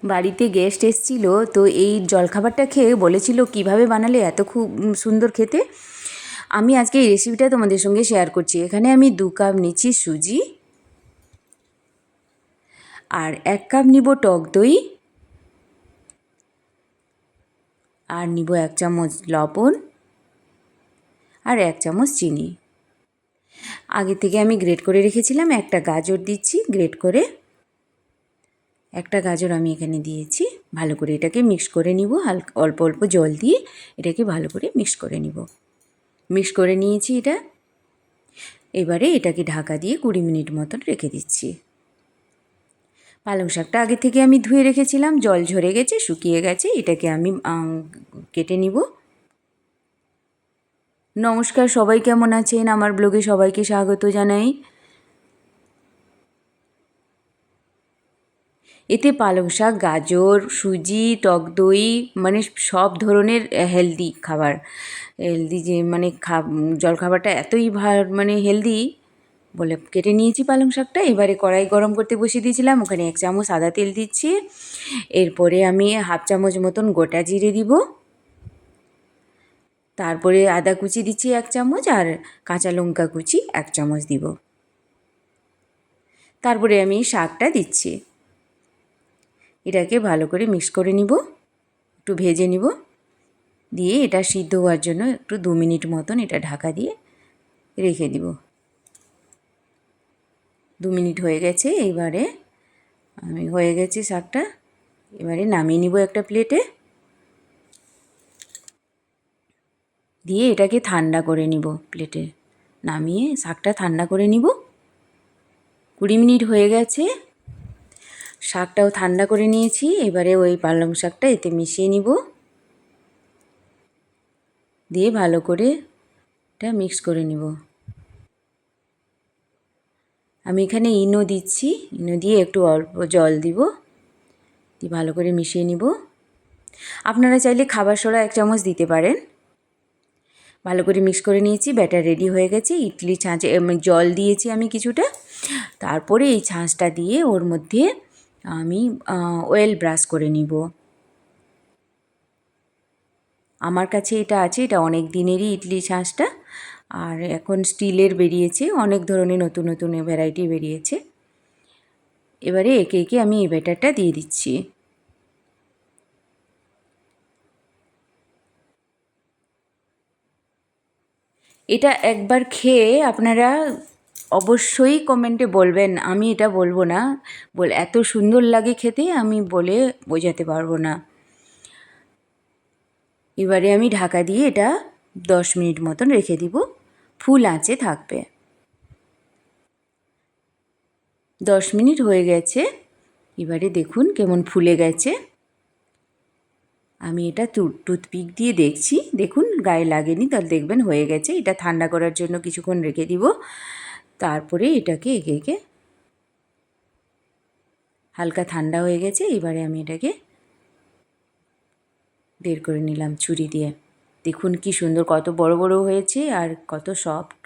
বাড়িতে গেস্ট এসেছিল, তো এই জলখাবারটা খেয়ে বলেছিল কিভাবে বানালে এত খুব সুন্দর খেতে। আমি আজকে এই রেসিপিটা তোমাদের সঙ্গে শেয়ার করছি। এখানে আমি 2 কাপ নিচ্ছি সুজি, আর 1 কাপ নিব টক দই, আর নিব 1 চামচ লবণ, আর 1 চামচ চিনি। আগে থেকে আমি গ্রেট করে রেখেছিলাম। একটা গাজর দিচ্ছি গ্রেট করে, একটা গাজর আমি এখানে দিয়েছি। ভালো করে এটাকে মিক্স করে নিব, হালকা অল্প অল্প জল দিয়ে এটাকে ভালো করে মিক্স করে নিব। মিক্স করে নিয়েছি এটা। এবারে এটাকে ঢাকা দিয়ে 20 মিনিট মতন রেখে দিচ্ছি। পালং শাকটা আগে থেকে আমি ধুয়ে রেখেছিলাম, জল ঝরে গেছে, শুকিয়ে গেছে। এটাকে আমি কেটে নিব। নমস্কার, সবাই কেমন আছেন? আমার ব্লগে সবাইকে স্বাগত জানাই। এতে পালং শাক, গাজর, সুজি, টক দই, মানে সব ধরনের হেলদি খাবার, হেলদি যে মানে জলখাবারটা এতই মানে হেলদি বলে কেটে নিয়েছি পালং শাকটা। এবারে কড়াই গরম করতে বসিয়ে দিয়েছিলাম, ওখানে 1 চামচ সাদা তেল দিচ্ছি। এরপরে আমি 1/2 চামচ মতন গোটা জিরে দিব। তারপরে আদা কুচি দিচ্ছি 1 চামচ, আর কাঁচা লঙ্কা কুচি 1 চামচ দিব। তারপরে আমি শাকটা দিচ্ছি। এটাকে ভালো করে মিক্স করে নিব, একটু ভেজে নিব। দিয়ে এটা সিদ্ধ হওয়ার জন্য একটু 2 মিনিট মতন এটা ঢাকা দিয়ে রেখে দিব। 2 মিনিট হয়ে গেছে। এইবারে হয়ে গেছে শাকটা। এবারে নামিয়ে নিব একটা প্লেটে। দিয়ে এটাকে ঠান্ডা করে নিব। প্লেটে নামিয়ে শাকটা ঠান্ডা করে নিব। 20 মিনিট হয়ে গেছে, শাকটাও ঠান্ডা করে নিয়েছি। এবারে ওই পালং শাকটা এতে মিশিয়ে নিব, দিয়ে ভালো করে এটা মিক্স করে নিব। আমি এখানে ইনো দিচ্ছি, ইনো দিয়ে একটু অল্প জল দিব, দিয়ে ভালো করে মিশিয়ে নিব। আপনারা চাইলে খাবার সোডা 1 চামচ দিতে পারেন। ভালো করে মিক্স করে নিয়েছি, ব্যাটার রেডি হয়ে গেছে। ইডলি ছাঁচে জল দিয়েছি আমি কিছুটা। তারপরে এই ছাঁচটা দিয়ে ওর মধ্যে আমি অয়েল ব্রাশ করে নিব। আমার কাছে এটা আছে, এটা অনেক দিনেরই ইডলি ছাঁচটা। আর এখন স্টিলের বেরিয়েছে, অনেক ধরনের নতুন নতুন ভ্যারাইটি বেরিয়েছে। এবারে একে একে আমি এই ব্যাটারটা দিয়ে দিচ্ছি। এটা একবার খেয়ে আপনারা অবশ্যই কমেন্টে বলবেন। আমি এটা বলবো না, এত সুন্দর লাগে খেতে, আমি বলে বোঝাতে পারবো না। এবারে আমি ঢাকা দিয়ে এটা 10 মিনিট মতন রেখে দিব, ফুল আঁচে থাকবে। 10 মিনিট হয়ে গেছে। এবারে দেখুন কেমন ফুলে গেছে। আমি এটা টুথপিক দিয়ে দেখছি, দেখুন গায়ে লাগেনি, তাহলে দেখবেন হয়ে গেছে। এটা ঠান্ডা করার জন্য কিছুক্ষণ রেখে দিব। তারপরে এটাকে একে একে হালকা ঠান্ডা হয়ে গেছে। এবারে আমি এটাকে বের করে নিলাম ছুরি দিয়ে। দেখুন কি সুন্দর, কত বড় বড় হয়েছে আর কত সফট।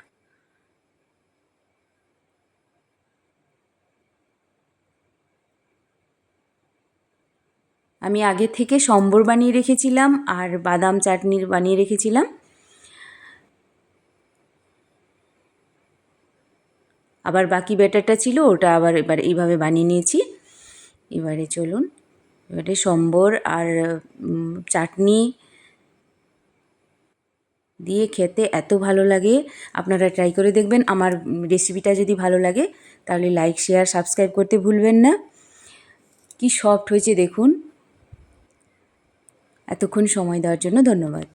আমি আগে থেকে সম্বর বানিয়ে রেখেছিলাম আর বাদাম চাটনির বানিয়ে রেখেছিলাম। আবার বাকি ব্যাটারটা ছিল, ওটা আবার এবার এইভাবে বানিয়ে নিয়েছি। এবারে চলুন, এবারে সম্বর আর চাটনি দিয়ে খেতে এত ভালো লাগে। আপনারা ট্রাই করে দেখবেন। আমার রেসিপিটা যদি ভালো লাগে তাহলে লাইক, শেয়ার, সাবস্ক্রাইব করতে ভুলবেন না। কি সফট হয়েছে দেখুন। এতক্ষণ সময় দেওয়ার জন্য ধন্যবাদ।